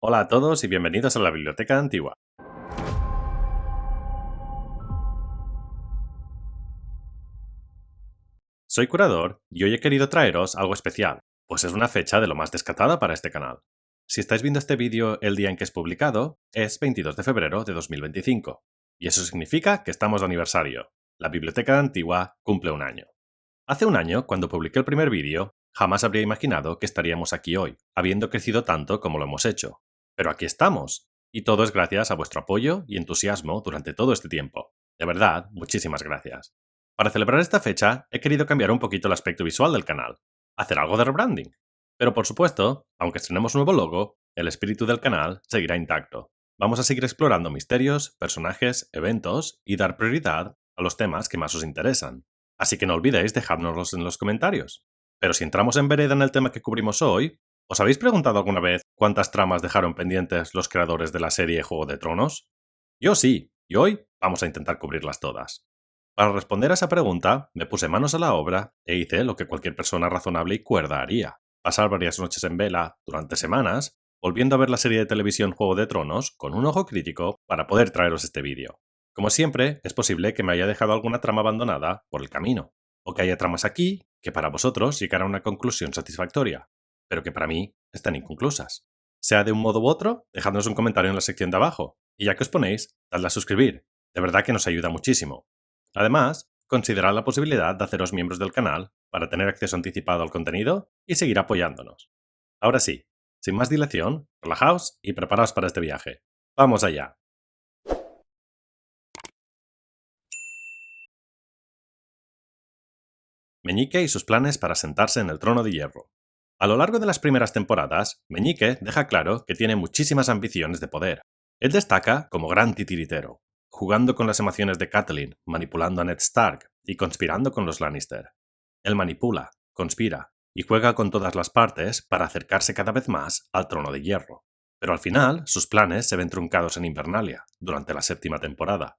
Hola a todos y bienvenidos a la Biblioteca Antigua. Soy curador y hoy he querido traeros algo especial, pues es una fecha de lo más descatada para este canal. Si estáis viendo este vídeo el día en que es publicado, es 22 de febrero de 2025, y eso significa que estamos de aniversario. La Biblioteca Antigua cumple un año. Hace un año, cuando publiqué el primer vídeo, jamás habría imaginado que estaríamos aquí hoy, habiendo crecido tanto como lo hemos hecho. Pero aquí estamos, y todo es gracias a vuestro apoyo y entusiasmo durante todo este tiempo. De verdad, muchísimas gracias. Para celebrar esta fecha, he querido cambiar un poquito el aspecto visual del canal, hacer algo de rebranding. Pero por supuesto, aunque estrenemos un nuevo logo, el espíritu del canal seguirá intacto. Vamos a seguir explorando misterios, personajes, eventos y dar prioridad a los temas que más os interesan. Así que no olvidéis dejárnoslos en los comentarios. Pero si entramos en vereda en el tema que cubrimos hoy, ¿os habéis preguntado alguna vez cuántas tramas dejaron pendientes los creadores de la serie Juego de Tronos? Yo sí, y hoy vamos a intentar cubrirlas todas. Para responder a esa pregunta, me puse manos a la obra e hice lo que cualquier persona razonable y cuerda haría: pasar varias noches en vela durante semanas, volviendo a ver la serie de televisión Juego de Tronos con un ojo crítico para poder traeros este vídeo. Como siempre, es posible que me haya dejado alguna trama abandonada por el camino, o que haya tramas aquí que para vosotros llegarán a una conclusión satisfactoria, pero que para mí están inconclusas. Sea de un modo u otro, dejadnos un comentario en la sección de abajo, y ya que os ponéis, dadle a suscribir, de verdad que nos ayuda muchísimo. Además, considerad la posibilidad de haceros miembros del canal para tener acceso anticipado al contenido y seguir apoyándonos. Ahora sí, sin más dilación, relajaos y preparaos para este viaje. ¡Vamos allá! Meñique y sus planes para sentarse en el trono de hierro. A lo largo de las primeras temporadas, Meñique deja claro que tiene muchísimas ambiciones de poder. Él destaca como gran titiritero, jugando con las emociones de Catelyn, manipulando a Ned Stark y conspirando con los Lannister. Él manipula, conspira y juega con todas las partes para acercarse cada vez más al trono de hierro. Pero al final, sus planes se ven truncados en Invernalia, durante la séptima temporada.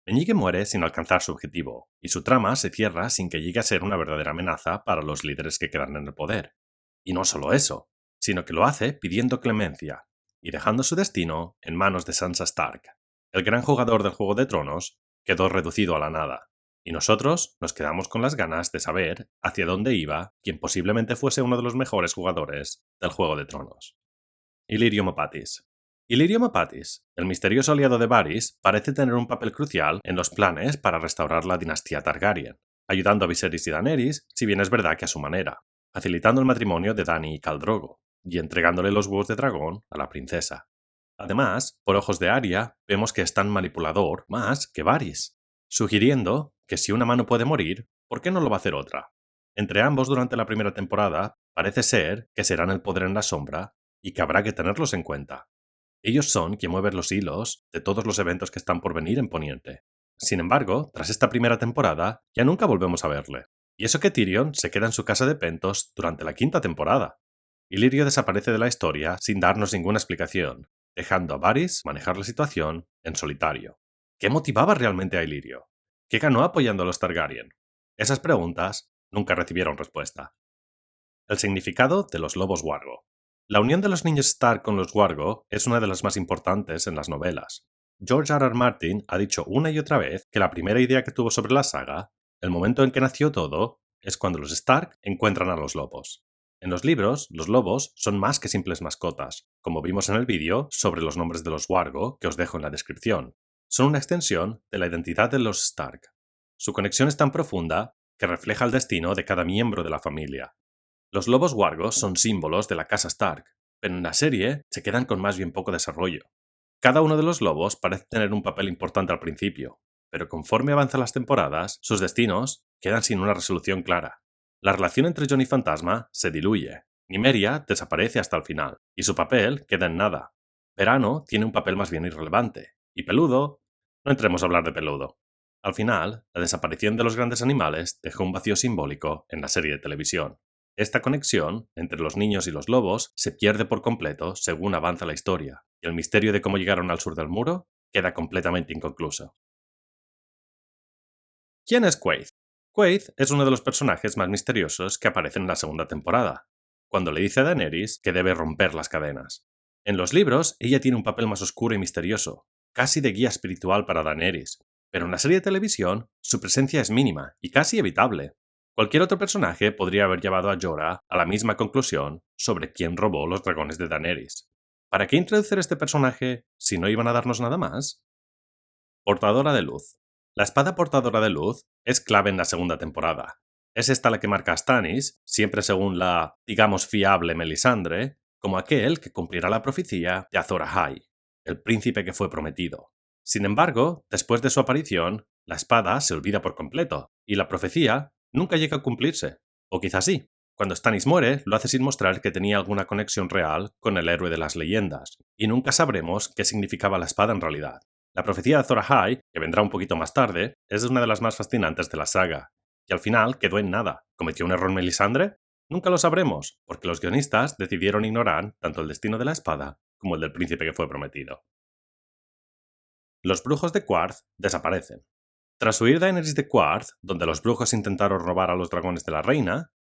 Meñique muere sin alcanzar su objetivo, y su trama se cierra sin que llegue a ser una verdadera amenaza para los líderes que quedan en el poder. Y no solo eso, sino que lo hace pidiendo clemencia y dejando su destino en manos de Sansa Stark. El gran jugador del Juego de Tronos quedó reducido a la nada, y nosotros nos quedamos con las ganas de saber hacia dónde iba quien posiblemente fuese uno de los mejores jugadores del Juego de Tronos. Illyrio Mopatis. Illyrio Mopatis, el misterioso aliado de Varys, parece tener un papel crucial en los planes para restaurar la dinastía Targaryen, ayudando a Viserys y Daenerys, si bien es verdad que a su manera, facilitando el matrimonio de Dany y Khal Drogo, y entregándole los huevos de dragón a la princesa. Además, por ojos de Arya, vemos que es tan manipulador más que Varys, sugiriendo que si una mano puede morir, ¿por qué no lo va a hacer otra? Entre ambos durante la primera temporada, parece ser que serán el poder en la sombra y que habrá que tenerlos en cuenta. Ellos son quien mueven los hilos de todos los eventos que están por venir en Poniente. Sin embargo, tras esta primera temporada, ya nunca volvemos a verle. Y eso que Tyrion se queda en su casa de Pentos durante la quinta temporada. Illyrio desaparece de la historia sin darnos ninguna explicación, dejando a Varys manejar la situación en solitario. ¿Qué motivaba realmente a Illyrio? ¿Qué ganó apoyando a los Targaryen? Esas preguntas nunca recibieron respuesta. El significado de los lobos Wargo. La unión de los niños Stark con los Wargo es una de las más importantes en las novelas. George R. R. Martin ha dicho una y otra vez que la primera idea que tuvo sobre la saga, el momento en que nació todo, es cuando los Stark encuentran a los lobos. En los libros, los lobos son más que simples mascotas, como vimos en el vídeo sobre los nombres de los Wargo que os dejo en la descripción. Son una extensión de la identidad de los Stark. Su conexión es tan profunda que refleja el destino de cada miembro de la familia. Los lobos wargos son símbolos de la casa Stark, pero en la serie se quedan con más bien poco desarrollo. Cada uno de los lobos parece tener un papel importante al principio, pero conforme avanzan las temporadas, sus destinos quedan sin una resolución clara. La relación entre Jon y Fantasma se diluye. Nymeria desaparece hasta el final, y su papel queda en nada. Verano tiene un papel más bien irrelevante, y Peludo... No entremos a hablar de Peludo. Al final, la desaparición de los grandes animales dejó un vacío simbólico en la serie de televisión. Esta conexión entre los niños y los lobos se pierde por completo según avanza la historia, y el misterio de cómo llegaron al sur del muro queda completamente inconcluso. ¿Quién es Quaithe? Quaithe es uno de los personajes más misteriosos que aparecen en la segunda temporada, cuando le dice a Daenerys que debe romper las cadenas. En los libros, ella tiene un papel más oscuro y misterioso, casi de guía espiritual para Daenerys, pero en la serie de televisión, su presencia es mínima y casi evitable. Cualquier otro personaje podría haber llevado a Jorah a la misma conclusión sobre quién robó los dragones de Daenerys. ¿Para qué introducir este personaje si no iban a darnos nada más? Portadora de luz. La espada portadora de luz es clave en la segunda temporada. Es esta la que marca a Stannis, siempre según la, digamos, fiable Melisandre, como aquel que cumplirá la profecía de Azor Ahai, el príncipe que fue prometido. Sin embargo, después de su aparición, la espada se olvida por completo, y la profecía nunca llega a cumplirse. O quizás sí. Cuando Stannis muere, lo hace sin mostrar que tenía alguna conexión real con el héroe de las leyendas, y nunca sabremos qué significaba la espada en realidad. La profecía de Azor Ahai, que vendrá un poquito más tarde, es una de las más fascinantes de la saga, y al final quedó en nada. ¿Cometió un error Melisandre? Nunca lo sabremos, porque los guionistas decidieron ignorar tanto el destino de la espada como el del príncipe que fue prometido. Los brujos de Quarth desaparecen. Tras huir Daenerys de Quarth, donde los brujos intentaron robar a los dragones de la reina,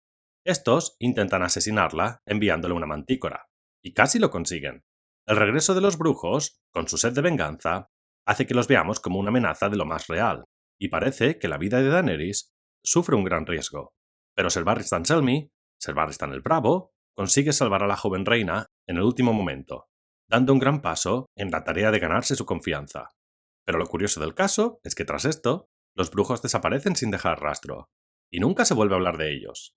estos intentan asesinarla enviándole una mantícora, y casi lo consiguen. El regreso de los brujos, con su sed de venganza, hace que los veamos como una amenaza de lo más real, y parece que la vida de Daenerys sufre un gran riesgo. Pero Ser Barristan Selmy, Ser Barristan el Bravo, consigue salvar a la joven reina en el último momento, dando un gran paso en la tarea de ganarse su confianza. Pero lo curioso del caso es que tras esto, los brujos desaparecen sin dejar rastro, y nunca se vuelve a hablar de ellos.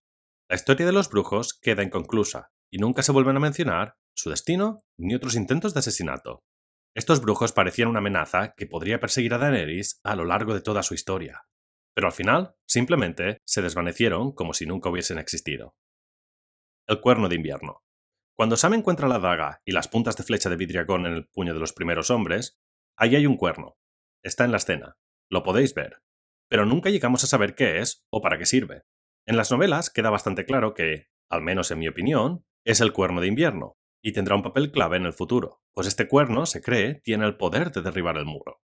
La historia de los brujos queda inconclusa, y nunca se vuelven a mencionar su destino ni otros intentos de asesinato. Estos brujos parecían una amenaza que podría perseguir a Daenerys a lo largo de toda su historia, pero al final simplemente se desvanecieron como si nunca hubiesen existido. El cuerno de invierno. Cuando Sam encuentra la daga y las puntas de flecha de vidriagón en el puño de los primeros hombres, ahí hay un cuerno. Está en la escena. Lo podéis ver. Pero nunca llegamos a saber qué es o para qué sirve. En las novelas queda bastante claro que, al menos en mi opinión, es el cuerno de invierno, y tendrá un papel clave en el futuro, pues este cuerno, se cree, tiene el poder de derribar el muro.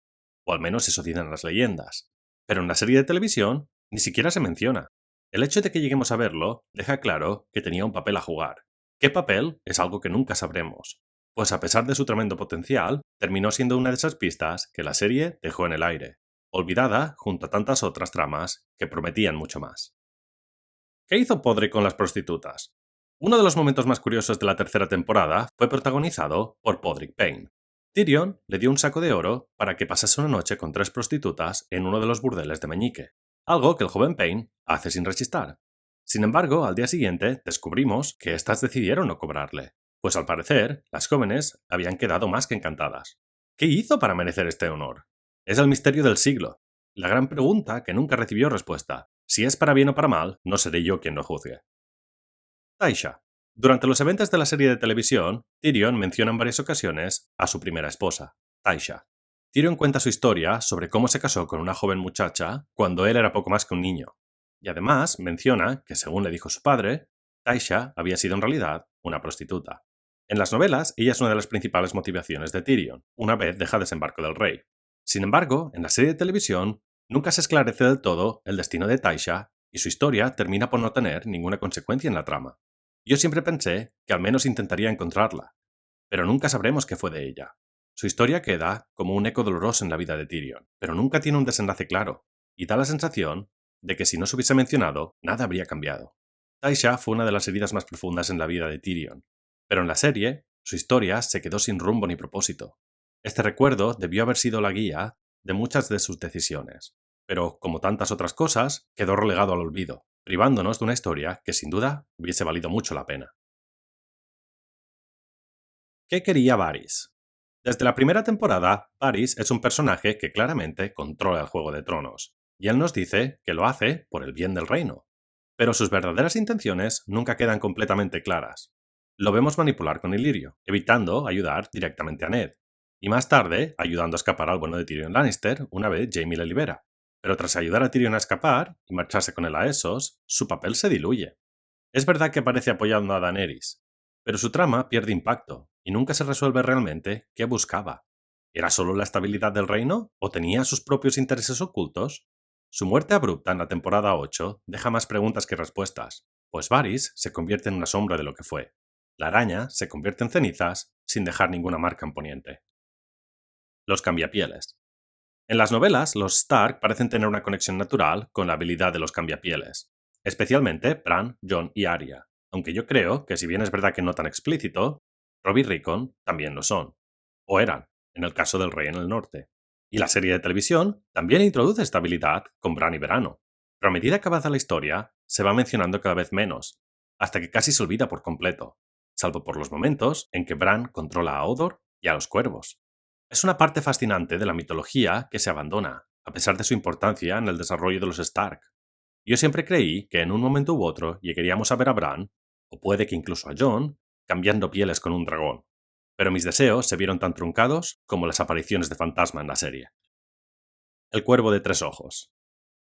O al menos eso dicen las leyendas. Pero en la serie de televisión ni siquiera se menciona. El hecho de que lleguemos a verlo deja claro que tenía un papel a jugar. ¿Qué papel? Es algo que nunca sabremos, pues a pesar de su tremendo potencial, terminó siendo una de esas pistas que la serie dejó en el aire, olvidada junto a tantas otras tramas que prometían mucho más. ¿Qué hizo Podrick con las prostitutas? Uno de los momentos más curiosos de la tercera temporada fue protagonizado por Podrick Payne. Tyrion le dio un saco de oro para que pasase una noche con 3 prostitutas en uno de los burdeles de Meñique, algo que el joven Payne hace sin rechistar. Sin embargo, al día siguiente descubrimos que éstas decidieron no cobrarle, pues al parecer las jóvenes habían quedado más que encantadas. ¿Qué hizo para merecer este honor? Es el misterio del siglo, la gran pregunta que nunca recibió respuesta. Si es para bien o para mal, no seré yo quien lo juzgue. Taisha. Durante los eventos de la serie de televisión, Tyrion menciona en varias ocasiones a su primera esposa, Taisha. Tyrion cuenta su historia sobre cómo se casó con una joven muchacha cuando él era poco más que un niño. Y además menciona que, según le dijo su padre, Taisha había sido en realidad una prostituta. En las novelas, ella es una de las principales motivaciones de Tyrion, una vez deja desembarco del rey. Sin embargo, en la serie de televisión, nunca se esclarece del todo el destino de Taisha y su historia termina por no tener ninguna consecuencia en la trama. Yo siempre pensé que al menos intentaría encontrarla, pero nunca sabremos qué fue de ella. Su historia queda como un eco doloroso en la vida de Tyrion, pero nunca tiene un desenlace claro, y da la sensación de que si no se hubiese mencionado, nada habría cambiado. Taisha fue una de las heridas más profundas en la vida de Tyrion, pero en la serie, su historia se quedó sin rumbo ni propósito. Este recuerdo debió haber sido la guía de muchas de sus decisiones, pero, como tantas otras cosas, quedó relegado al olvido, privándonos de una historia que sin duda hubiese valido mucho la pena. ¿Qué quería Varys? Desde la primera temporada, Varys es un personaje que claramente controla el Juego de Tronos, y él nos dice que lo hace por el bien del reino. Pero sus verdaderas intenciones nunca quedan completamente claras. Lo vemos manipular con Illyrio, evitando ayudar directamente a Ned, y más tarde ayudando a escapar al bueno de Tyrion Lannister una vez Jaime le libera. Pero tras ayudar a Tyrion a escapar y marcharse con él a Essos, su papel se diluye. Es verdad que aparece apoyando a Daenerys, pero su trama pierde impacto y nunca se resuelve realmente qué buscaba. ¿Era solo la estabilidad del reino o tenía sus propios intereses ocultos? Su muerte abrupta en la temporada 8 deja más preguntas que respuestas, pues Varys se convierte en una sombra de lo que fue. La araña se convierte en cenizas sin dejar ninguna marca imponiente. Los cambiapieles. En las novelas, los Stark parecen tener una conexión natural con la habilidad de los cambiapieles, especialmente Bran, Jon y Arya, aunque yo creo que si bien es verdad que no tan explícito, Robb y Rickon también lo son, o eran, en el caso del Rey en el Norte. Y la serie de televisión también introduce esta habilidad con Bran y Verano, pero a medida que avanza la historia, se va mencionando cada vez menos, hasta que casi se olvida por completo, salvo por los momentos en que Bran controla a Hodor y a los cuervos. Es una parte fascinante de la mitología que se abandona, a pesar de su importancia en el desarrollo de los Stark. Yo siempre creí que en un momento u otro llegaríamos a ver a Bran, o puede que incluso a Jon, cambiando pieles con un dragón, pero mis deseos se vieron tan truncados como las apariciones de fantasma en la serie. El Cuervo de Tres Ojos.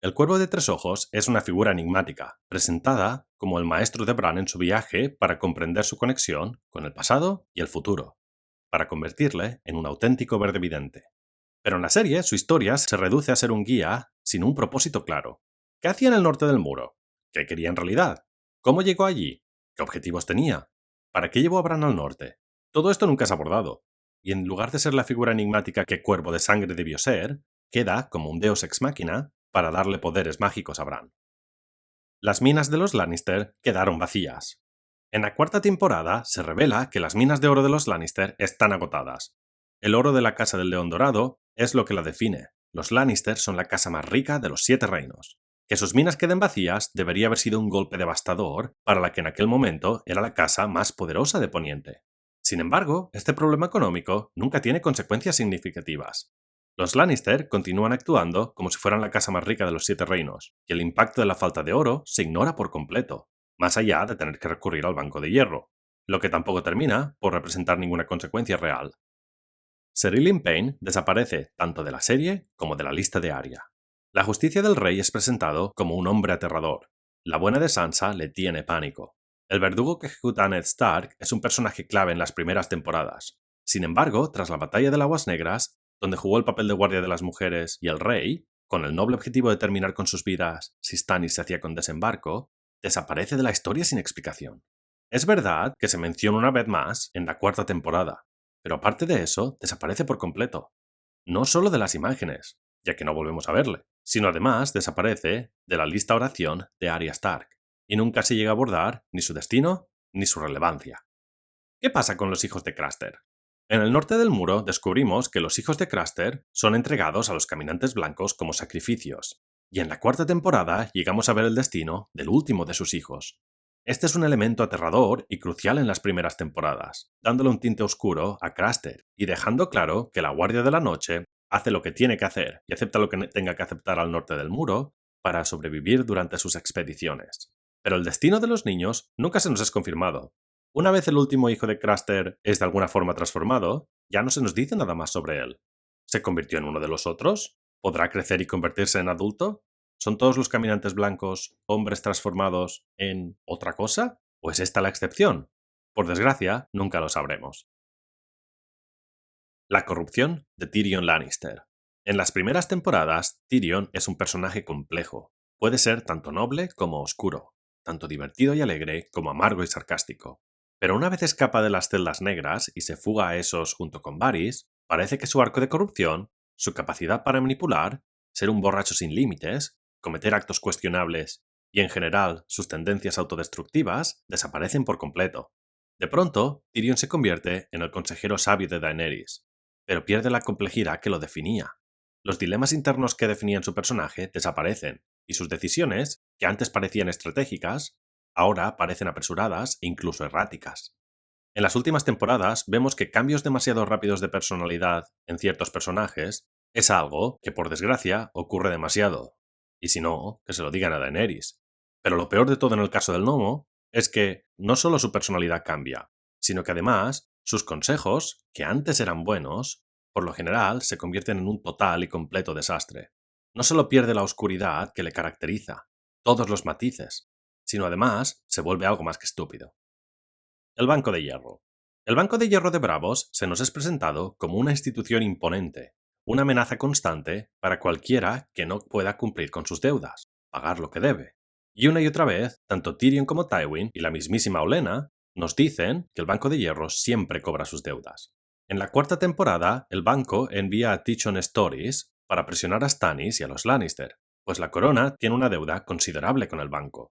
El Cuervo de Tres Ojos es una figura enigmática, presentada como el maestro de Bran en su viaje para comprender su conexión con el pasado y el futuro, para convertirle en un auténtico verde vidente. Pero en la serie, su historia se reduce a ser un guía sin un propósito claro. ¿Qué hacía en el norte del muro? ¿Qué quería en realidad? ¿Cómo llegó allí? ¿Qué objetivos tenía? ¿Para qué llevó a Bran al norte? Todo esto nunca es abordado, y en lugar de ser la figura enigmática que Cuervo de Sangre debió ser, queda como un deus ex machina para darle poderes mágicos a Bran. Las minas de los Lannister quedaron vacías. En la cuarta temporada se revela que las minas de oro de los Lannister están agotadas. El oro de la Casa del León Dorado es lo que la define. Los Lannister son la casa más rica de los 7 reinos. Que sus minas queden vacías debería haber sido un golpe devastador para la que en aquel momento era la casa más poderosa de Poniente. Sin embargo, este problema económico nunca tiene consecuencias significativas. Los Lannister continúan actuando como si fueran la casa más rica de los 7 reinos, y el impacto de la falta de oro se ignora por completo, más allá de tener que recurrir al Banco de Hierro, lo que tampoco termina por representar ninguna consecuencia real. Ser Ilyn Payne desaparece tanto de la serie como de la lista de Arya. La justicia del rey es presentado como un hombre aterrador. La buena de Sansa le tiene pánico. El verdugo que ejecuta a Ned Stark es un personaje clave en las primeras temporadas. Sin embargo, tras la batalla de Aguas Negras, donde jugó el papel de guardia de las mujeres y el rey, con el noble objetivo de terminar con sus vidas si Stannis se hacía con desembarco, desaparece de la historia sin explicación. Es verdad que se menciona una vez más en la cuarta temporada, pero aparte de eso, desaparece por completo. No solo de las imágenes, ya que no volvemos a verle, sino además desaparece de la lista oración de Arya Stark, y nunca se llega a abordar ni su destino ni su relevancia. ¿Qué pasa con los hijos de Craster? En el norte del muro descubrimos que los hijos de Craster son entregados a los caminantes blancos como sacrificios, y en la cuarta temporada llegamos a ver el destino del último de sus hijos. Este es un elemento aterrador y crucial en las primeras temporadas, dándole un tinte oscuro a Craster y dejando claro que la Guardia de la Noche hace lo que tiene que hacer y acepta lo que tenga que aceptar al norte del muro para sobrevivir durante sus expediciones. Pero el destino de los niños nunca se nos es confirmado. Una vez el último hijo de Craster es de alguna forma transformado, ya no se nos dice nada más sobre él. ¿Se convirtió en uno de los otros? ¿Podrá crecer y convertirse en adulto? ¿Son todos los caminantes blancos hombres transformados en otra cosa? ¿O es esta la excepción? Por desgracia, nunca lo sabremos. La corrupción de Tyrion Lannister. En las primeras temporadas, Tyrion es un personaje complejo. Puede ser tanto noble como oscuro, tanto divertido y alegre como amargo y sarcástico. Pero una vez escapa de las celdas negras y se fuga a esos junto con Varys, parece que su arco de corrupción, su capacidad para manipular, ser un borracho sin límites, cometer actos cuestionables y en general sus tendencias autodestructivas desaparecen por completo. De pronto, Tyrion se convierte en el consejero sabio de Daenerys, pero pierde la complejidad que lo definía. Los dilemas internos que definían su personaje desaparecen, y sus decisiones, que antes parecían estratégicas, ahora parecen apresuradas e incluso erráticas. En las últimas temporadas vemos que cambios demasiado rápidos de personalidad en ciertos personajes es algo que, por desgracia, ocurre demasiado. Y si no, que se lo digan a Daenerys. Pero lo peor de todo en el caso del gnomo es que no solo su personalidad cambia, sino que además sus consejos, que antes eran buenos, por lo general se convierten en un total y completo desastre. No solo pierde la oscuridad que le caracteriza, todos los matices, sino además se vuelve algo más que estúpido. El Banco de Hierro. El Banco de Hierro de Bravos se nos es presentado como una institución imponente, una amenaza constante para cualquiera que no pueda cumplir con sus deudas, pagar lo que debe. Y una y otra vez, tanto Tyrion como Tywin y la mismísima Olenna Nos dicen que el Banco de Hierro siempre cobra sus deudas. En la cuarta temporada, el banco envía a Tychon Stories para presionar a Stannis y a los Lannister, pues la corona tiene una deuda considerable con el banco.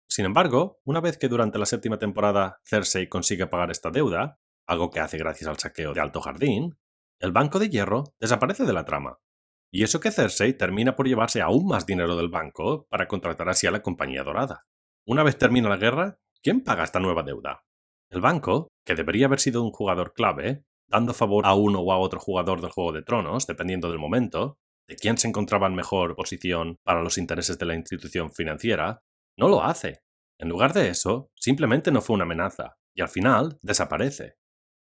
Sin embargo, una vez que durante la séptima temporada Cersei consigue pagar esta deuda, algo que hace gracias al saqueo de Alto Jardín, el Banco de Hierro desaparece de la trama. Y eso que Cersei termina por llevarse aún más dinero del banco para contratar así a la Compañía Dorada. Una vez termina la guerra, ¿quién paga esta nueva deuda? El banco, que debería haber sido un jugador clave, dando favor a uno o a otro jugador del Juego de Tronos, dependiendo del momento, de quién se encontraba en mejor posición para los intereses de la institución financiera, no lo hace. En lugar de eso, simplemente no fue una amenaza, y al final desaparece.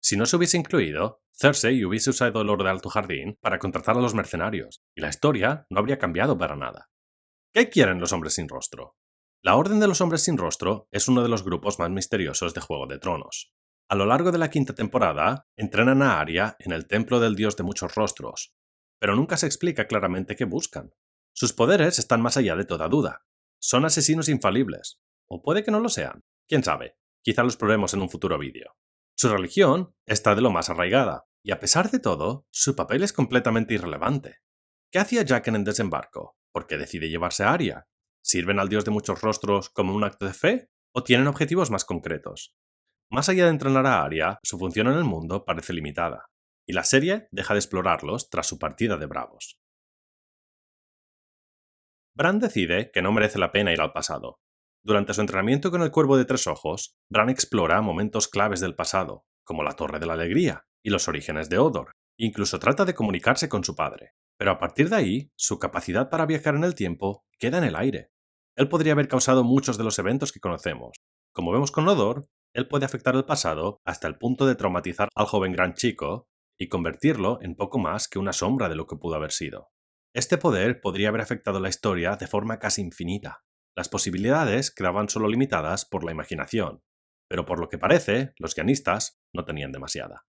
Si no se hubiese incluido, Cersei hubiese usado el oro de Alto Jardín para contratar a los mercenarios, y la historia no habría cambiado para nada. ¿Qué quieren los hombres sin rostro? La Orden de los Hombres sin Rostro es uno de los grupos más misteriosos de Juego de Tronos. A lo largo de la quinta temporada, entrenan a Arya en el templo del dios de muchos rostros, pero nunca se explica claramente qué buscan. Sus poderes están más allá de toda duda. Son asesinos infalibles, o puede que no lo sean. Quién sabe, quizá lo exploremos en un futuro vídeo. Su religión está de lo más arraigada, y a pesar de todo, su papel es completamente irrelevante. ¿Qué hacía Jaqen en el desembarco? ¿Por qué decide llevarse a Arya? ¿Sirven al dios de muchos rostros como un acto de fe? ¿O tienen objetivos más concretos? Más allá de entrenar a Arya, su función en el mundo parece limitada, y la serie deja de explorarlos tras su partida de Bravos. Bran decide que no merece la pena ir al pasado. Durante su entrenamiento con el Cuervo de Tres Ojos, Bran explora momentos claves del pasado, como la Torre de la Alegría y los orígenes de Hodor. Incluso trata de comunicarse con su padre. Pero a partir de ahí, su capacidad para viajar en el tiempo queda en el aire. Él podría haber causado muchos de los eventos que conocemos. Como vemos con Hodor, él puede afectar el pasado hasta el punto de traumatizar al joven gran chico y convertirlo en poco más que una sombra de lo que pudo haber sido. Este poder podría haber afectado la historia de forma casi infinita. Las posibilidades quedaban solo limitadas por la imaginación, pero por lo que parece, los guionistas no tenían demasiada.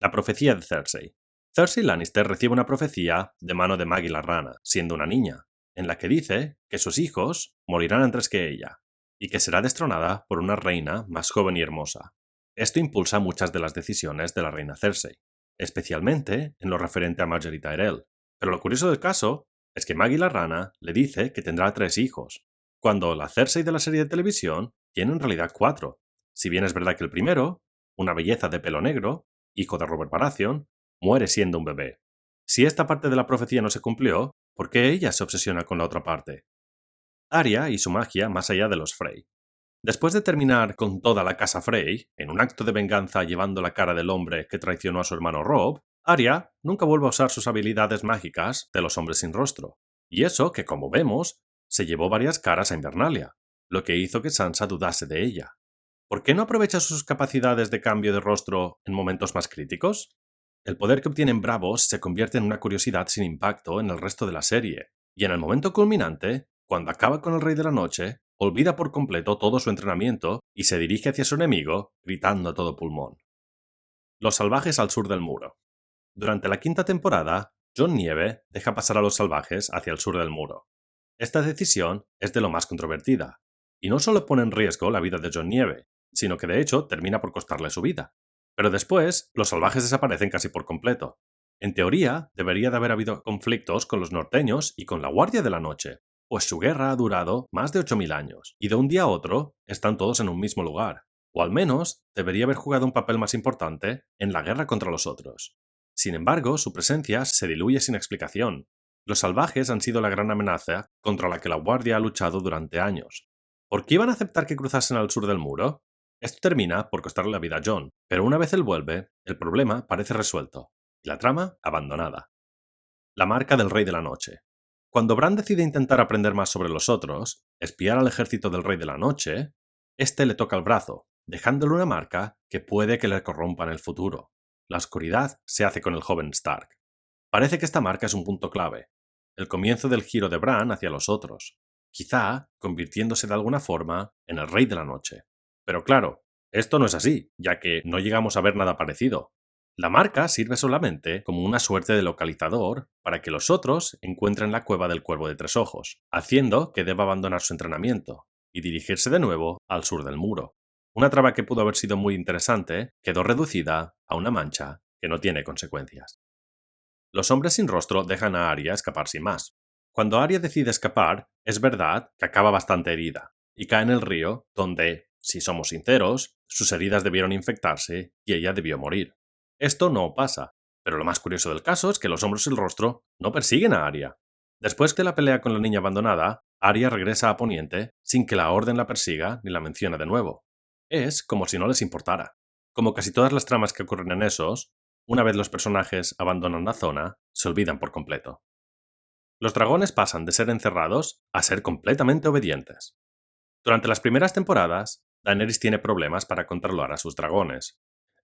La profecía de Cersei. Cersei Lannister recibe una profecía de mano de Maggie la Rana, siendo una niña, en la que dice que sus hijos morirán antes que ella, y que será destronada por una reina más joven y hermosa. Esto impulsa muchas de las decisiones de la reina Cersei, especialmente en lo referente a Margaery Tyrell. Pero lo curioso del caso es que Maggie la Rana le dice que tendrá 3 hijos, cuando la Cersei de la serie de televisión tiene en realidad 4. Si bien es verdad que el primero, una belleza de pelo negro, hijo de Robert Baratheon, muere siendo un bebé. Si esta parte de la profecía no se cumplió, ¿por qué ella se obsesiona con la otra parte? Arya y su magia más allá de los Frey. Después de terminar con toda la casa Frey, en un acto de venganza llevando la cara del hombre que traicionó a su hermano Robb, Arya nunca vuelve a usar sus habilidades mágicas de los hombres sin rostro. Y eso que, como vemos, se llevó varias caras a Invernalia, lo que hizo que Sansa dudase de ella. ¿Por qué no aprovecha sus capacidades de cambio de rostro en momentos más críticos? El poder que obtienen Bravos se convierte en una curiosidad sin impacto en el resto de la serie, y en el momento culminante, cuando acaba con el Rey de la Noche, olvida por completo todo su entrenamiento y se dirige hacia su enemigo, gritando a todo pulmón. Los salvajes al sur del muro. Durante la quinta temporada, Jon Nieve deja pasar a los salvajes hacia el sur del muro. Esta decisión es de lo más controvertida, y no solo pone en riesgo la vida de Jon Nieve, sino que de hecho termina por costarle su vida. Pero después, los salvajes desaparecen casi por completo. En teoría, debería de haber habido conflictos con los norteños y con la Guardia de la Noche, pues su guerra ha durado más de 8000 años, y de un día a otro están todos en un mismo lugar. O al menos, debería haber jugado un papel más importante en la guerra contra los otros. Sin embargo, su presencia se diluye sin explicación. Los salvajes han sido la gran amenaza contra la que la Guardia ha luchado durante años. ¿Por qué iban a aceptar que cruzasen al sur del muro? Esto termina por costarle la vida a Jon, pero una vez él vuelve, el problema parece resuelto, y la trama abandonada. La marca del Rey de la Noche. Cuando Bran decide intentar aprender más sobre los otros, espiar al ejército del Rey de la Noche, este le toca el brazo, dejándole una marca que puede que le corrompa en el futuro. La oscuridad se hace con el joven Stark. Parece que esta marca es un punto clave, el comienzo del giro de Bran hacia los otros, quizá convirtiéndose de alguna forma en el Rey de la Noche. Pero claro, esto no es así, ya que no llegamos a ver nada parecido. La marca sirve solamente como una suerte de localizador para que los otros encuentren la cueva del Cuervo de Tres Ojos, haciendo que deba abandonar su entrenamiento y dirigirse de nuevo al sur del muro. Una trama que pudo haber sido muy interesante quedó reducida a una mancha que no tiene consecuencias. Los hombres sin rostro dejan a Arya escapar sin más. Cuando Arya decide escapar, es verdad que acaba bastante herida y cae en el río donde, si somos sinceros, sus heridas debieron infectarse y ella debió morir. Esto no pasa, pero lo más curioso del caso es que los hombres sin rostro no persiguen a Arya. Después de la pelea con la niña abandonada, Arya regresa a Poniente sin que la Orden la persiga ni la mencione de nuevo. Es como si no les importara. Como casi todas las tramas que ocurren en esos, una vez los personajes abandonan la zona, se olvidan por completo. Los dragones pasan de ser encerrados a ser completamente obedientes. Durante las primeras temporadas, Daenerys tiene problemas para controlar a sus dragones.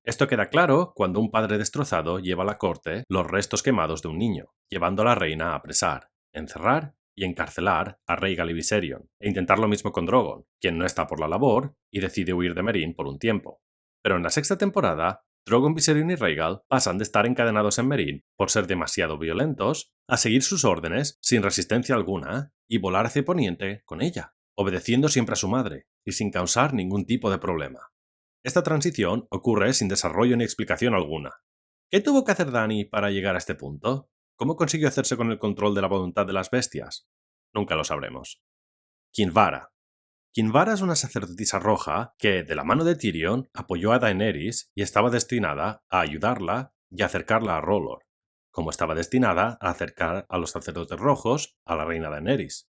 Esto queda claro cuando un padre destrozado lleva a la corte los restos quemados de un niño, llevando a la reina a apresar, encerrar y encarcelar a Rhaegal y Viserion, e intentar lo mismo con Drogon, quien no está por la labor y decide huir de Meereen por un tiempo. Pero en la sexta temporada, Drogon, Viserion y Rhaegal pasan de estar encadenados en Meereen por ser demasiado violentos a seguir sus órdenes sin resistencia alguna y volar hacia Poniente con ella, obedeciendo siempre a su madre y sin causar ningún tipo de problema. Esta transición ocurre sin desarrollo ni explicación alguna. ¿Qué tuvo que hacer Dany para llegar a este punto? ¿Cómo consiguió hacerse con el control de la voluntad de las bestias? Nunca lo sabremos. Kinvara. Kinvara es una sacerdotisa roja que, de la mano de Tyrion, apoyó a Daenerys y estaba destinada a ayudarla y acercarla a R'hllor, como estaba destinada a acercar a los sacerdotes rojos a la reina Daenerys.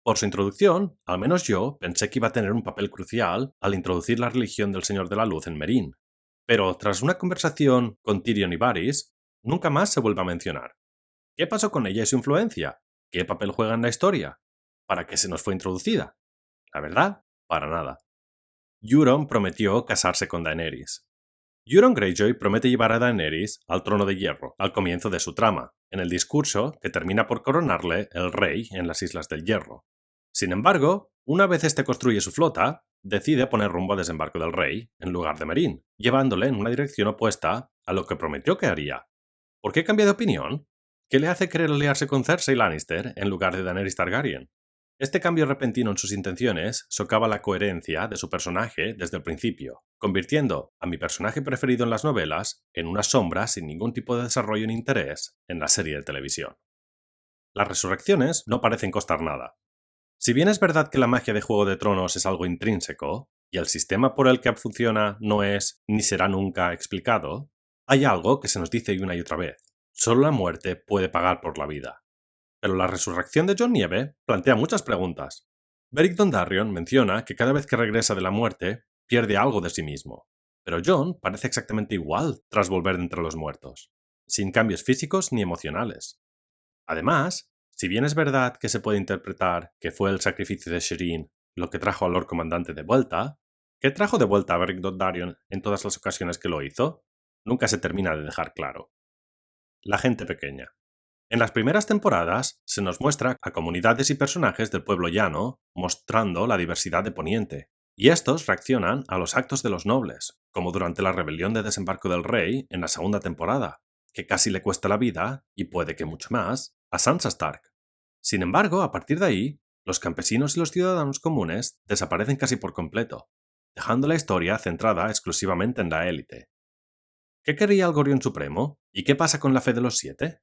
Por su introducción, al menos yo pensé que iba a tener un papel crucial al introducir la religión del Señor de la Luz en Meereen. Pero tras una conversación con Tyrion y Varys, nunca más se vuelve a mencionar. ¿Qué pasó con ella y su influencia? ¿Qué papel juega en la historia? ¿Para qué se nos fue introducida? La verdad, para nada. Euron prometió casarse con Daenerys. Euron Greyjoy promete llevar a Daenerys al trono de hierro al comienzo de su trama, en el discurso que termina por coronarle el rey en las Islas del Hierro. Sin embargo, una vez este construye su flota, decide poner rumbo a desembarco del rey en lugar de Meereen, llevándole en una dirección opuesta a lo que prometió que haría. ¿Por qué cambia de opinión? ¿Qué le hace querer aliarse con Cersei Lannister en lugar de Daenerys Targaryen? Este cambio repentino en sus intenciones socava la coherencia de su personaje desde el principio, convirtiendo a mi personaje preferido en las novelas en una sombra sin ningún tipo de desarrollo ni interés en la serie de televisión. Las resurrecciones no parecen costar nada. Si bien es verdad que la magia de Juego de Tronos es algo intrínseco, y el sistema por el que funciona no es ni será nunca explicado, hay algo que se nos dice una y otra vez. Solo la muerte puede pagar por la vida. Pero la resurrección de Jon Nieve plantea muchas preguntas. Beric Dondarrion menciona que cada vez que regresa de la muerte, pierde algo de sí mismo. Pero Jon parece exactamente igual tras volver de entre los muertos, sin cambios físicos ni emocionales. Además, si bien es verdad que se puede interpretar que fue el sacrificio de Shireen lo que trajo al Lord Comandante de vuelta, ¿qué trajo de vuelta a Beric Dondarrion en todas las ocasiones que lo hizo? Nunca se termina de dejar claro. La gente pequeña. En las primeras temporadas se nos muestra a comunidades y personajes del pueblo llano mostrando la diversidad de Poniente, y estos reaccionan a los actos de los nobles, como durante la rebelión de desembarco del rey en la segunda temporada, que casi le cuesta la vida, y puede que mucho más, a Sansa Stark. Sin embargo, a partir de ahí, los campesinos y los ciudadanos comunes desaparecen casi por completo, dejando la historia centrada exclusivamente en la élite. ¿Qué quería el Gorrión Supremo? ¿Y qué pasa con la fe de los siete?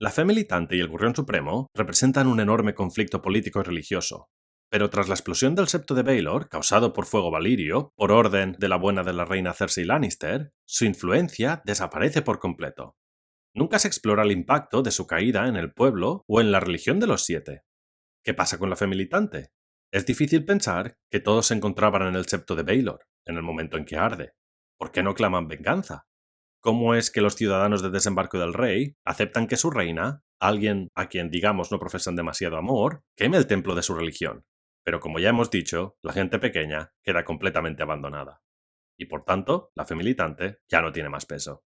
La fe militante y el Gorrión Supremo representan un enorme conflicto político y religioso, pero tras la explosión del septo de Baelor, causado por fuego valirio, por orden de la buena de la reina Cersei Lannister, su influencia desaparece por completo. Nunca se explora el impacto de su caída en el pueblo o en la religión de los siete. ¿Qué pasa con la fe militante? Es difícil pensar que todos se encontraban en el septo de Baelor, en el momento en que arde. ¿Por qué no claman venganza? ¿Cómo es que los ciudadanos de Desembarco del Rey aceptan que su reina, alguien a quien digamos no profesan demasiado amor, queme el templo de su religión? Pero como ya hemos dicho, la gente pequeña queda completamente abandonada. Y por tanto, la fe militante ya no tiene más peso.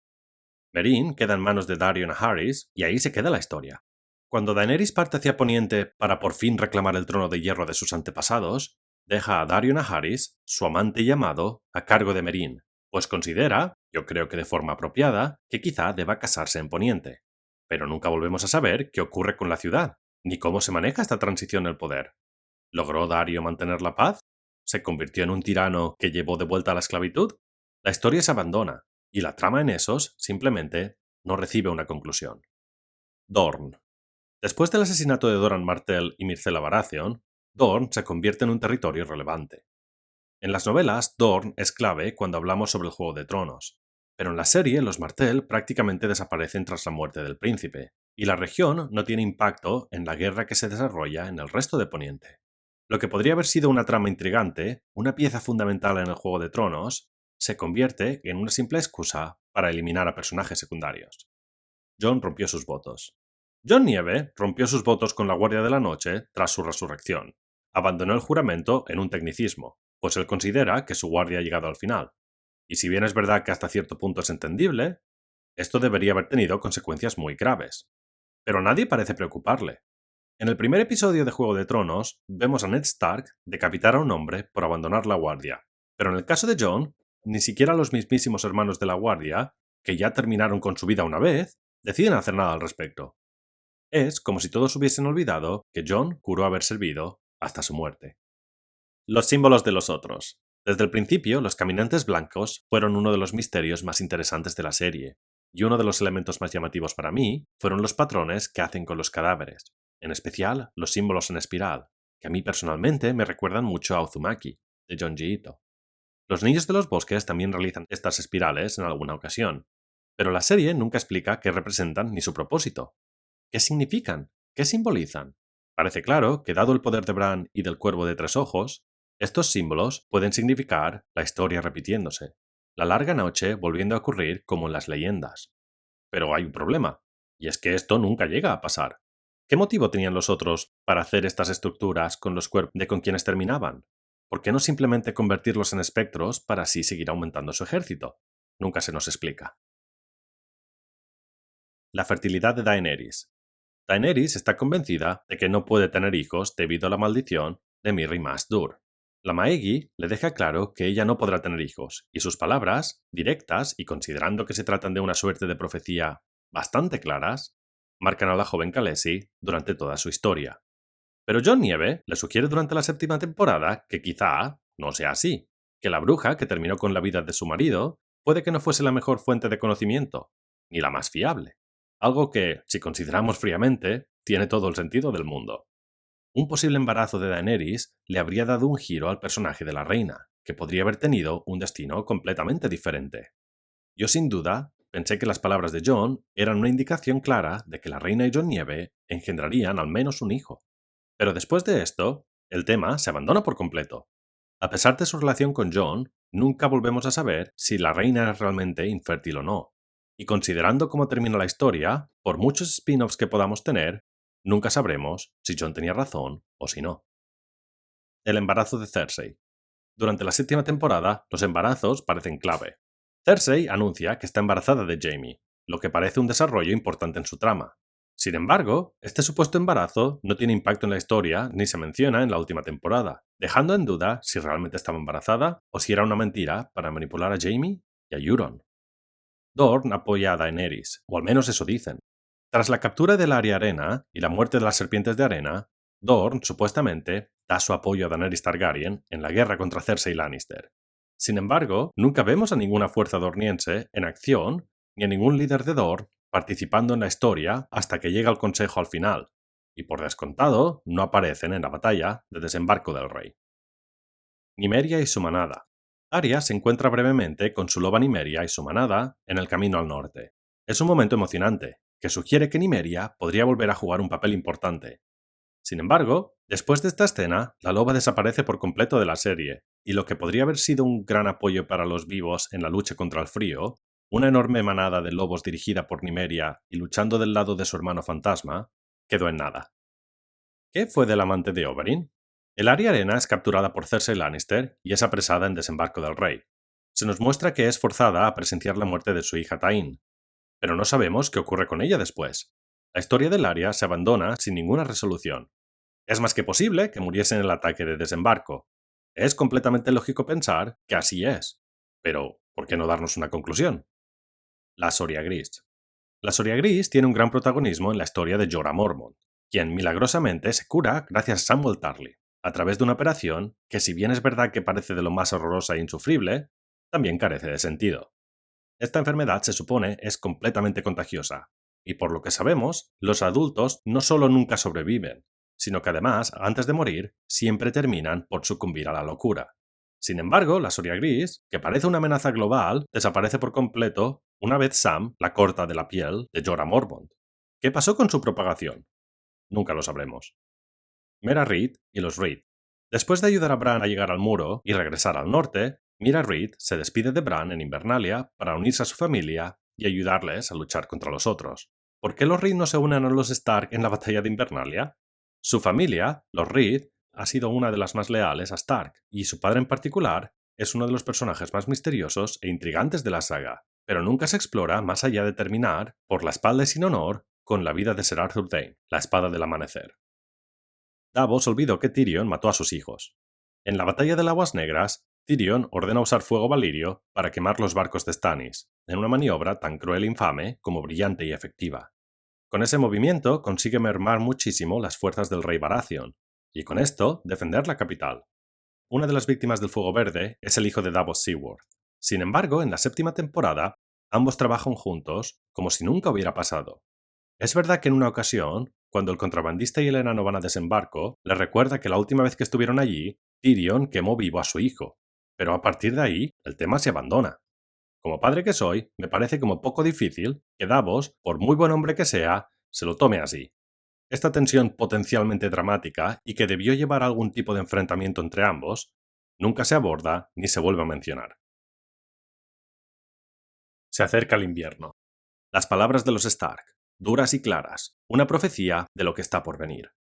Meereen queda en manos de Daeron Harris y ahí se queda la historia. Cuando Daenerys parte hacia Poniente para por fin reclamar el trono de hierro de sus antepasados, deja a Daeron Harris, su amante y amado, a cargo de Meereen, pues considera, yo creo que de forma apropiada, que quizá deba casarse en Poniente. Pero nunca volvemos a saber qué ocurre con la ciudad, ni cómo se maneja esta transición del poder. ¿Logró Daario mantener la paz? ¿Se convirtió en un tirano que llevó de vuelta a la esclavitud? La historia se abandona, y la trama en esos simplemente no recibe una conclusión. Dorn. Después del asesinato de Doran Martell y Myrcella Baratheon, Dorn se convierte en un territorio relevante. En las novelas, Dorn es clave cuando hablamos sobre el Juego de Tronos, pero en la serie los Martell prácticamente desaparecen tras la muerte del príncipe, y la región no tiene impacto en la guerra que se desarrolla en el resto de Poniente. Lo que podría haber sido una trama intrigante, una pieza fundamental en el Juego de Tronos, se convierte en una simple excusa para eliminar a personajes secundarios. Jon rompió sus votos. Jon Nieve rompió sus votos con la Guardia de la Noche tras su resurrección. Abandonó el juramento en un tecnicismo, pues él considera que su guardia ha llegado al final. Y si bien es verdad que hasta cierto punto es entendible, esto debería haber tenido consecuencias muy graves. Pero a nadie parece preocuparle. En el primer episodio de Juego de Tronos, vemos a Ned Stark decapitar a un hombre por abandonar la guardia. Pero en el caso de Jon, ni siquiera los mismísimos hermanos de la guardia, que ya terminaron con su vida una vez, deciden hacer nada al respecto. Es como si todos hubiesen olvidado que Jon juró haber servido hasta su muerte. Los símbolos de los otros. Desde el principio, los caminantes blancos fueron uno de los misterios más interesantes de la serie, y uno de los elementos más llamativos para mí fueron los patrones que hacen con los cadáveres, en especial los símbolos en espiral, que a mí personalmente me recuerdan mucho a Uzumaki, de Junji Ito. Los niños de los bosques también realizan estas espirales en alguna ocasión, pero la serie nunca explica qué representan ni su propósito. ¿Qué significan? ¿Qué simbolizan? Parece claro que, dado el poder de Bran y del Cuervo de Tres Ojos, estos símbolos pueden significar la historia repitiéndose, la larga noche volviendo a ocurrir como en las leyendas. Pero hay un problema, y es que esto nunca llega a pasar. ¿Qué motivo tenían los otros para hacer estas estructuras con los cuerpos de con quienes terminaban? ¿Por qué no simplemente convertirlos en espectros para así seguir aumentando su ejército? Nunca se nos explica. La fertilidad de Daenerys. Daenerys está convencida de que no puede tener hijos debido a la maldición de Mirri Maz Dur. La Maegi le deja claro que ella no podrá tener hijos, y sus palabras, directas y considerando que se tratan de una suerte de profecía bastante claras, marcan a la joven Khaleesi durante toda su historia. Pero Jon Nieve le sugiere durante la séptima temporada que quizá no sea así, que la bruja que terminó con la vida de su marido puede que no fuese la mejor fuente de conocimiento, ni la más fiable. Algo que, si consideramos fríamente, tiene todo el sentido del mundo. Un posible embarazo de Daenerys le habría dado un giro al personaje de la reina, que podría haber tenido un destino completamente diferente. Yo sin duda pensé que las palabras de Jon eran una indicación clara de que la reina y Jon Nieve engendrarían al menos un hijo. Pero después de esto, el tema se abandona por completo. A pesar de su relación con Jon, nunca volvemos a saber si la reina es realmente infértil o no. Y considerando cómo termina la historia, por muchos spin-offs que podamos tener, nunca sabremos si Jon tenía razón o si no. El embarazo de Cersei. Durante la séptima temporada, los embarazos parecen clave. Cersei anuncia que está embarazada de Jaime, lo que parece un desarrollo importante en su trama. Sin embargo, este supuesto embarazo no tiene impacto en la historia ni se menciona en la última temporada, dejando en duda si realmente estaba embarazada o si era una mentira para manipular a Jaime y a Euron. Dorne apoya a Daenerys, o al menos eso dicen. Tras la captura del Arya Arena y la muerte de las serpientes de arena, Dorne supuestamente da su apoyo a Daenerys Targaryen en la guerra contra Cersei Lannister. Sin embargo, nunca vemos a ninguna fuerza dorniense en acción ni a ningún líder de Dorne participando en la historia hasta que llega el consejo al final, y por descontado no aparecen en la batalla de desembarco del rey. Nymeria y su manada. Arya se encuentra brevemente con su loba Nymeria y su manada en el camino al norte. Es un momento emocionante, que sugiere que Nymeria podría volver a jugar un papel importante. Sin embargo, después de esta escena, la loba desaparece por completo de la serie, y lo que podría haber sido un gran apoyo para los vivos en la lucha contra el frío, una enorme manada de lobos dirigida por Nymeria y luchando del lado de su hermano fantasma, quedó en nada. ¿Qué fue del amante de Oberyn? El Arya Arena es capturada por Cersei Lannister y es apresada en Desembarco del Rey. Se nos muestra que es forzada a presenciar la muerte de su hija Taín, pero no sabemos qué ocurre con ella después. La historia del Arya se abandona sin ninguna resolución. Es más que posible que muriese en el ataque de desembarco. Es completamente lógico pensar que así es. Pero, ¿por qué no darnos una conclusión? La Soria Gris. La Soria Gris tiene un gran protagonismo en la historia de Jorah Mormont, quien milagrosamente se cura gracias a Samwell Tarly. a través de una operación que, si bien es verdad que parece de lo más horrorosa e insufrible, también carece de sentido. Esta enfermedad se supone es completamente contagiosa, y por lo que sabemos, los adultos no solo nunca sobreviven, sino que además, antes de morir, siempre terminan por sucumbir a la locura. Sin embargo, la Soria Gris, que parece una amenaza global, desaparece por completo una vez Sam la corta de la piel de Jorah Mormont. ¿Qué pasó con su propagación? Nunca lo sabremos. Mera Reed y los Reed. Después de ayudar a Bran a llegar al muro y regresar al norte, Mira Reed se despide de Bran en Invernalia para unirse a su familia y ayudarles a luchar contra los otros. ¿Por qué los Reed no se unen a los Stark en la batalla de Invernalia? Su familia, los Reed, ha sido una de las más leales a Stark, y su padre en particular es uno de los personajes más misteriosos e intrigantes de la saga, pero nunca se explora más allá de terminar, por la espalda y sin honor, con la vida de Ser Arthur Dayne, la espada del amanecer. Davos olvidó que Tyrion mató a sus hijos. En la batalla de Aguas Negras, Tyrion ordena usar fuego valirio para quemar los barcos de Stannis, en una maniobra tan cruel e infame como brillante y efectiva. Con ese movimiento consigue mermar muchísimo las fuerzas del rey Baratheon, y con esto defender la capital. Una de las víctimas del fuego verde es el hijo de Davos Seaworth. Sin embargo, en la séptima temporada, ambos trabajan juntos como si nunca hubiera pasado. Es verdad que en una ocasión, cuando el contrabandista y el enano van a desembarco, les recuerda que la última vez que estuvieron allí, Tyrion quemó vivo a su hijo, pero a partir de ahí, el tema se abandona. Como padre que soy, me parece como poco difícil que Davos, por muy buen hombre que sea, se lo tome así. Esta tensión potencialmente dramática y que debió llevar a algún tipo de enfrentamiento entre ambos, nunca se aborda ni se vuelve a mencionar. Se acerca el invierno. Las palabras de los Stark, duras y claras, una profecía de lo que está por venir.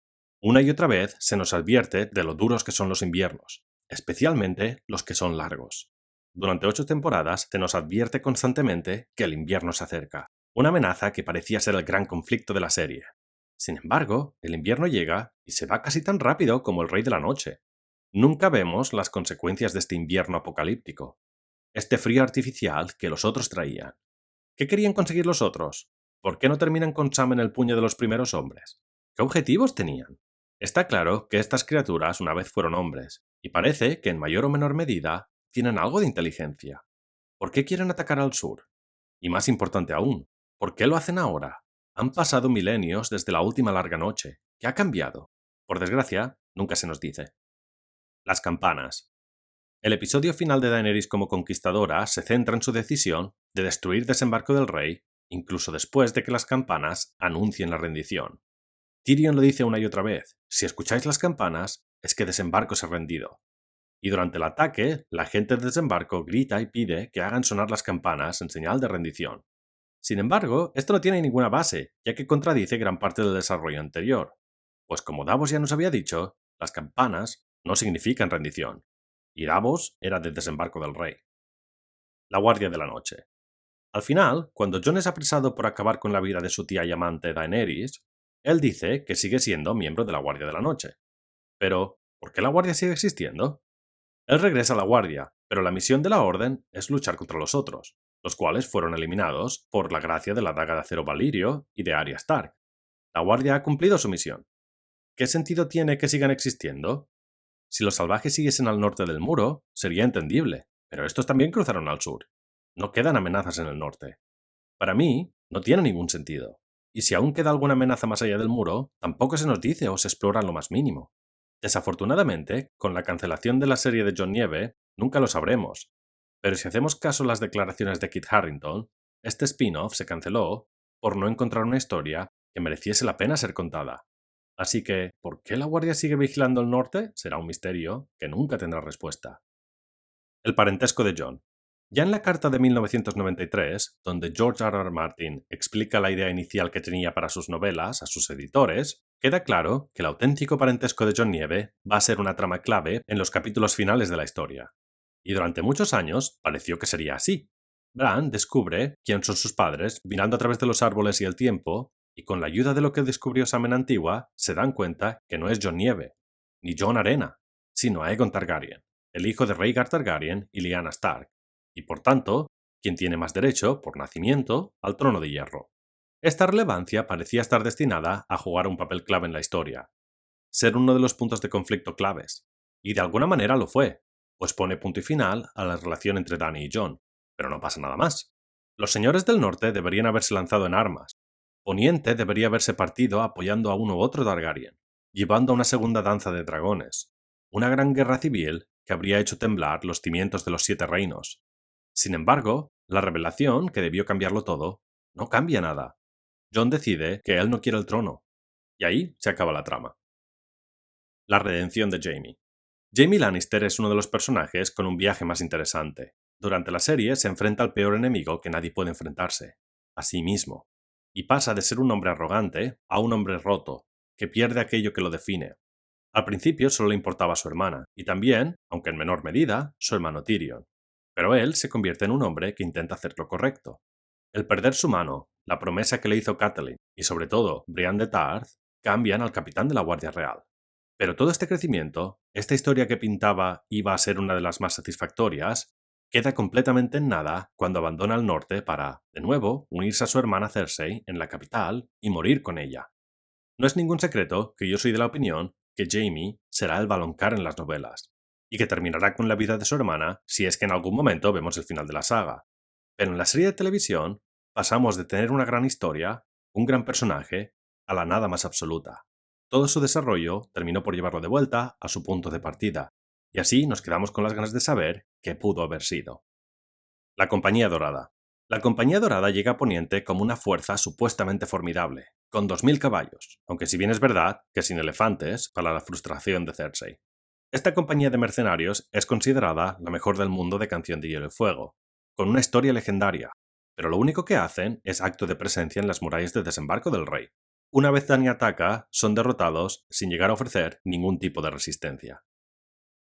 Una y otra vez se nos advierte de lo duros que son los inviernos, especialmente los que son largos. Durante 8 temporadas se nos advierte constantemente que el invierno se acerca, una amenaza que parecía ser el gran conflicto de la serie. Sin embargo, el invierno llega y se va casi tan rápido como el Rey de la Noche. Nunca vemos las consecuencias de este invierno apocalíptico, este frío artificial que los otros traían. ¿Qué querían conseguir los otros? ¿Por qué no terminan con Sam en el puño de los primeros hombres? ¿Qué objetivos tenían? Está claro que estas criaturas una vez fueron hombres, y parece que en mayor o menor medida tienen algo de inteligencia. ¿Por qué quieren atacar al sur? Y más importante aún, ¿por qué lo hacen ahora? Han pasado milenios desde la última larga noche. ¿Qué ha cambiado? Por desgracia, nunca se nos dice. Las campanas. El episodio final de Daenerys como conquistadora se centra en su decisión de destruir Desembarco del Rey, incluso después de que las campanas anuncien la rendición. Tyrion lo dice una y otra vez: si escucháis las campanas, es que Desembarco se ha rendido. Y durante el ataque, la gente de Desembarco grita y pide que hagan sonar las campanas en señal de rendición. Sin embargo, esto no tiene ninguna base, ya que contradice gran parte del desarrollo anterior. Pues como Davos ya nos había dicho, las campanas no significan rendición, y Davos era de Desembarco del Rey. La Guardia de la Noche. Al final, cuando Jon es apresado por acabar con la vida de su tía y amante Daenerys, él dice que sigue siendo miembro de la Guardia de la Noche. Pero, ¿por qué la Guardia sigue existiendo? Él regresa a la Guardia, pero la misión de la Orden es luchar contra los otros, los cuales fueron eliminados por la gracia de la daga de acero Valirio y de Arya Stark. La Guardia ha cumplido su misión. ¿Qué sentido tiene que sigan existiendo? Si los salvajes siguiesen al norte del muro, sería entendible, pero estos también cruzaron al sur. No quedan amenazas en el norte. Para mí, no tiene ningún sentido. Y si aún queda alguna amenaza más allá del muro, tampoco se nos dice o se explora en lo más mínimo. Desafortunadamente, con la cancelación de la serie de Jon Nieve, nunca lo sabremos. Pero si hacemos caso a las declaraciones de Kit Harington, este spin-off se canceló por no encontrar una historia que mereciese la pena ser contada. Así que, ¿por qué la Guardia sigue vigilando el norte? Será un misterio que nunca tendrá respuesta. El parentesco de Jon. Ya en la carta de 1993, donde George R. R. Martin explica la idea inicial que tenía para sus novelas a sus editores, queda claro que el auténtico parentesco de Jon Nieve va a ser una trama clave en los capítulos finales de la historia. Y durante muchos años pareció que sería así. Bran descubre quién son sus padres mirando a través de los árboles y el tiempo, y con la ayuda de lo que descubrió Sam en Antigua, se dan cuenta que no es Jon Nieve, ni Jon Arena, sino Aegon Targaryen, el hijo de Rhaegar Targaryen y Lyanna Stark, y por tanto, quien tiene más derecho, por nacimiento, al trono de hierro. Esta relevancia parecía estar destinada a jugar un papel clave en la historia. ser uno de los puntos de conflicto claves. Y de alguna manera lo fue, pues pone punto y final a la relación entre Dany y Jon, pero no pasa nada más. Los señores del norte deberían haberse lanzado en armas. Poniente debería haberse partido apoyando a uno u otro Targaryen, llevando a una segunda danza de dragones. Una gran guerra civil que habría hecho temblar los cimientos de los 7 reinos. Sin embargo, la revelación, que debió cambiarlo todo, no cambia nada. Jon decide que él no quiere el trono, y ahí se acaba la trama. La redención de Jaime. Jaime Lannister es uno de los personajes con un viaje más interesante. Durante la serie se enfrenta al peor enemigo que nadie puede enfrentarse, a sí mismo, y pasa de ser un hombre arrogante a un hombre roto, que pierde aquello que lo define. Al principio solo le importaba su hermana, y también, aunque en menor medida, su hermano Tyrion. Pero él se convierte en un hombre que intenta hacer lo correcto. El perder su mano, la promesa que le hizo Catelyn y sobre todo Brienne de Tarth, cambian al capitán de la Guardia Real. Pero todo este crecimiento, esta historia que pintaba iba a ser una de las más satisfactorias, queda completamente en nada cuando abandona el norte para, de nuevo, unirse a su hermana Cersei en la capital y morir con ella. No es ningún secreto que yo soy de la opinión que Jaime será el Valonqar en las novelas, y que terminará con la vida de su hermana si es que en algún momento vemos el final de la saga. Pero en la serie de televisión pasamos de tener una gran historia, un gran personaje, a la nada más absoluta. Todo su desarrollo terminó por llevarlo de vuelta a su punto de partida, y así nos quedamos con las ganas de saber qué pudo haber sido. La Compañía Dorada. La Compañía Dorada llega a Poniente como una fuerza supuestamente formidable, con 2000 caballos, aunque si bien es verdad que sin elefantes para la frustración de Cersei. Esta compañía de mercenarios es considerada la mejor del mundo de Canción de Hielo y Fuego, con una historia legendaria, pero lo único que hacen es acto de presencia en las murallas de desembarco del rey. Una vez Dany ataca, son derrotados sin llegar a ofrecer ningún tipo de resistencia.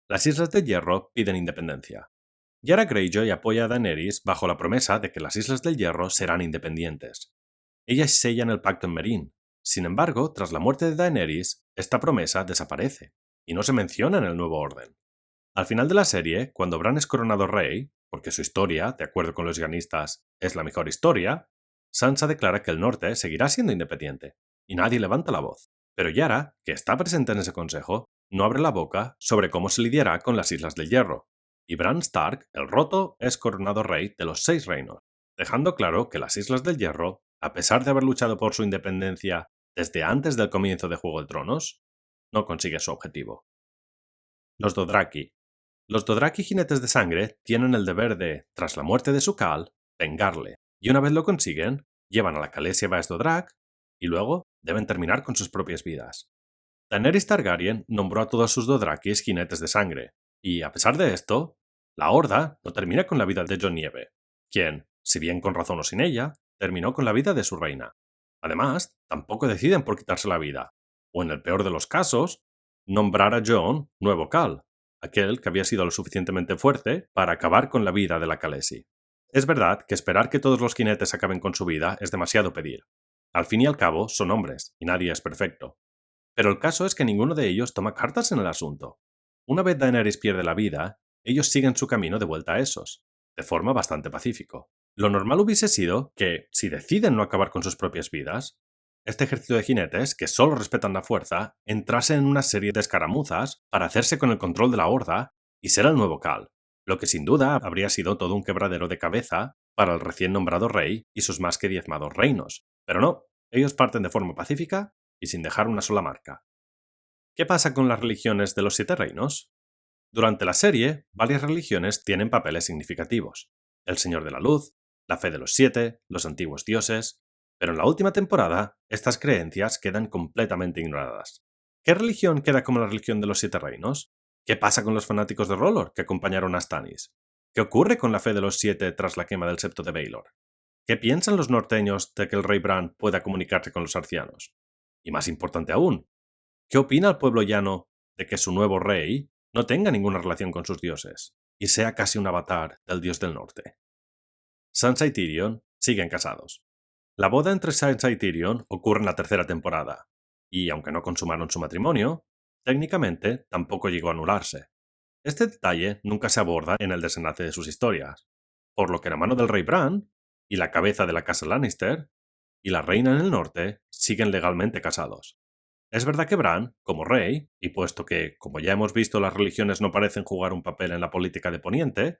Las Islas de Hierro piden independencia. Yara Greyjoy apoya a Daenerys bajo la promesa de que las Islas del Hierro serán independientes. Ellas sellan el pacto en Meereen. Sin embargo, tras la muerte de Daenerys, esta promesa desaparece, y no se menciona en el nuevo orden. Al final de la serie, cuando Bran es coronado rey, porque su historia, de acuerdo con los guionistas, es la mejor historia, Sansa declara que el norte seguirá siendo independiente, y nadie levanta la voz. Pero Yara, que está presente en ese consejo, no abre la boca sobre cómo se lidiará con las Islas del Hierro, y Bran Stark, el roto, es coronado rey de los 6 reinos, dejando claro que las Islas del Hierro, a pesar de haber luchado por su independencia desde antes del comienzo de Juego de Tronos, no consigue su objetivo. Los Dothraki. Los Dothraki jinetes de sangre tienen el deber de, tras la muerte de su Khal, vengarle, y una vez lo consiguen, llevan a la Khaleesi Baes Dothrak y luego deben terminar con sus propias vidas. Daenerys Targaryen nombró a todos sus Dothrakis jinetes de sangre, y a pesar de esto, la Horda no termina con la vida de Jon Nieve, quien, si bien con razón o sin ella, terminó con la vida de su reina. Además, tampoco deciden por quitarse la vida, o en el peor de los casos, nombrar a Jon nuevo Khal, aquel que había sido lo suficientemente fuerte para acabar con la vida de la Khaleesi. Es verdad que esperar que todos los jinetes acaben con su vida es demasiado pedir. Al fin y al cabo, son hombres, y nadie es perfecto. Pero el caso es que ninguno de ellos toma cartas en el asunto. Una vez Daenerys pierde la vida, ellos siguen su camino de vuelta a Essos, de forma bastante pacífico. Lo normal hubiese sido que, si deciden no acabar con sus propias vidas, este ejército de jinetes, que solo respetan la fuerza, entrase en una serie de escaramuzas para hacerse con el control de la Horda y ser el nuevo Khal, lo que sin duda habría sido todo un quebradero de cabeza para el recién nombrado rey y sus más que diezmados reinos. Pero no, ellos parten de forma pacífica y sin dejar una sola marca. ¿Qué pasa con las religiones de los 7 reinos? Durante la serie, varias religiones tienen papeles significativos. El Señor de la Luz, la fe de los 7, los antiguos dioses, pero en la última temporada, estas creencias quedan completamente ignoradas. ¿Qué religión queda como la religión de los 7 reinos? ¿Qué pasa con los fanáticos de R'hllor que acompañaron a Stannis? ¿Qué ocurre con la fe de los 7 tras la quema del septo de Baelor? ¿Qué piensan los norteños de que el rey Bran pueda comunicarse con los arcianos? Y más importante aún, ¿qué opina el pueblo llano de que su nuevo rey no tenga ninguna relación con sus dioses y sea casi un avatar del dios del norte? Sansa y Tyrion siguen casados. La boda entre Sansa y Tyrion ocurre en la 3ª temporada, y aunque no consumaron su matrimonio, técnicamente tampoco llegó a anularse. Este detalle nunca se aborda en el desenlace de sus historias, por lo que la mano del rey Bran y la cabeza de la casa Lannister y la reina en el norte siguen legalmente casados. Es verdad que Bran, como rey, y puesto que, como ya hemos visto, las religiones no parecen jugar un papel en la política de Poniente,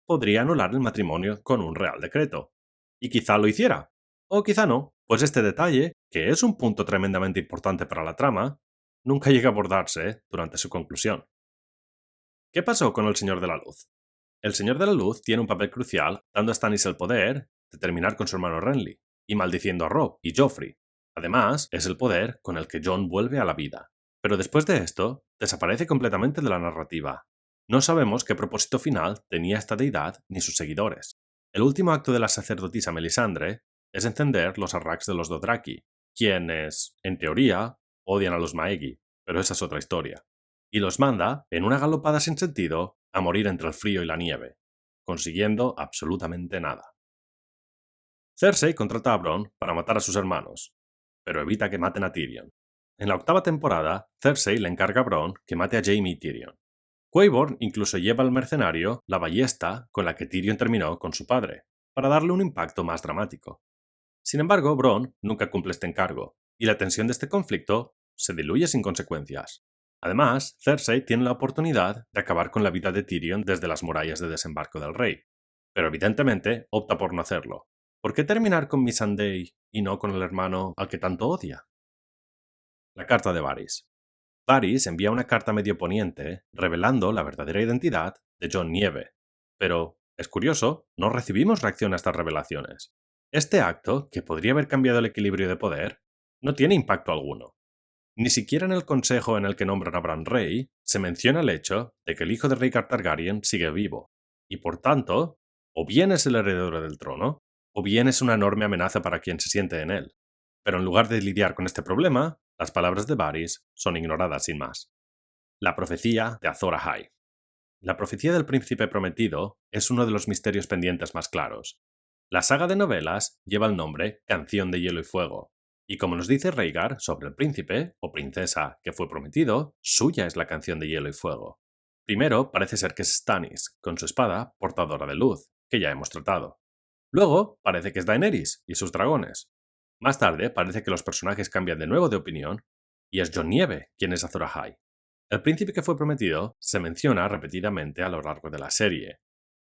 podría anular el matrimonio con un real decreto. Y quizá lo hiciera. O quizá no, pues este detalle, que es un punto tremendamente importante para la trama, nunca llega a abordarse durante su conclusión. ¿Qué pasó con el Señor de la Luz? El Señor de la Luz tiene un papel crucial dando a Stannis el poder de terminar con su hermano Renly, y maldiciendo a Robb y Joffrey. Además, es el poder con el que Jon vuelve a la vida. Pero después de esto, desaparece completamente de la narrativa. No sabemos qué propósito final tenía esta deidad ni sus seguidores. El último acto de la sacerdotisa Melisandre es encender los Arraks de los Dothraki, quienes, en teoría, odian a los Maegi, pero esa es otra historia. Y los manda, en una galopada sin sentido, a morir entre el frío y la nieve, consiguiendo absolutamente nada. Cersei contrata a Bronn para matar a sus hermanos, pero evita que maten a Tyrion. En la octava temporada, Cersei le encarga a Bronn que mate a Jaime y Tyrion. Qyburn incluso lleva al mercenario la ballesta con la que Tyrion terminó con su padre, para darle un impacto más dramático. Sin embargo, Bronn nunca cumple este encargo, y la tensión de este conflicto se diluye sin consecuencias. Además, Cersei tiene la oportunidad de acabar con la vida de Tyrion desde las murallas de desembarco del rey, pero evidentemente opta por no hacerlo. ¿Por qué terminar con Missandei y no con el hermano al que tanto odia? La carta de Varys. Varys envía una carta medio poniente revelando la verdadera identidad de Jon Nieve, pero, es curioso, no recibimos reacción a estas revelaciones. Este acto, que podría haber cambiado el equilibrio de poder, no tiene impacto alguno. Ni siquiera en el consejo en el que nombran a Bran rey se menciona el hecho de que el hijo de Rhaegar Targaryen sigue vivo, y por tanto, o bien es el heredero del trono, o bien es una enorme amenaza para quien se siente en él. Pero en lugar de lidiar con este problema, las palabras de Varys son ignoradas sin más. La profecía de Azor Ahai. La profecía del príncipe prometido es uno de los misterios pendientes más claros. La saga de novelas lleva el nombre Canción de Hielo y Fuego, y como nos dice Rhaegar sobre el príncipe o princesa que fue prometido, suya es la canción de Hielo y Fuego. Primero parece ser que es Stannis, con su espada portadora de luz, que ya hemos tratado. Luego parece que es Daenerys y sus dragones. Más tarde parece que los personajes cambian de nuevo de opinión, y es Jon Nieve quien es Azor Ahai. El príncipe que fue prometido se menciona repetidamente a lo largo de la serie.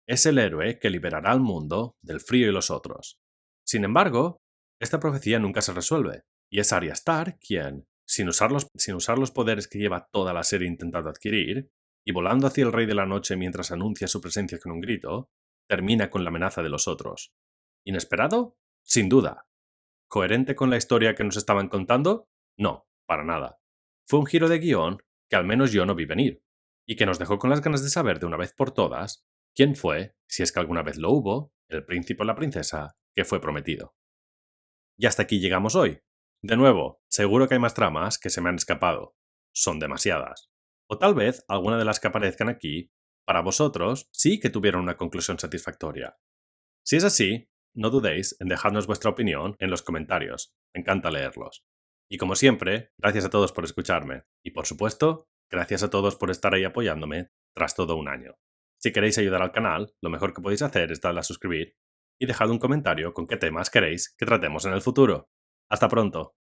Es el héroe que liberará al mundo del frío y los otros. Sin embargo, esta profecía nunca se resuelve, y es Arya Stark quien, sin usar los poderes que lleva toda la serie intentando adquirir, y volando hacia el Rey de la Noche mientras anuncia su presencia con un grito, termina con la amenaza de los otros. ¿Inesperado? Sin duda. ¿Coherente con la historia que nos estaban contando? No, para nada. Fue un giro de guión que al menos yo no vi venir, y que nos dejó con las ganas de saber de una vez por todas quién fue, si es que alguna vez lo hubo, el príncipe o la princesa que fue prometido. Y hasta aquí llegamos hoy. De nuevo, seguro que hay más tramas que se me han escapado. Son demasiadas. O tal vez alguna de las que aparezcan aquí, para vosotros, sí que tuvieron una conclusión satisfactoria. Si es así, no dudéis en dejarnos vuestra opinión en los comentarios. Me encanta leerlos. Y como siempre, gracias a todos por escucharme. Y por supuesto, gracias a todos por estar ahí apoyándome tras todo un año. Si queréis ayudar al canal, lo mejor que podéis hacer es darle a suscribir y dejad un comentario con qué temas queréis que tratemos en el futuro. ¡Hasta pronto!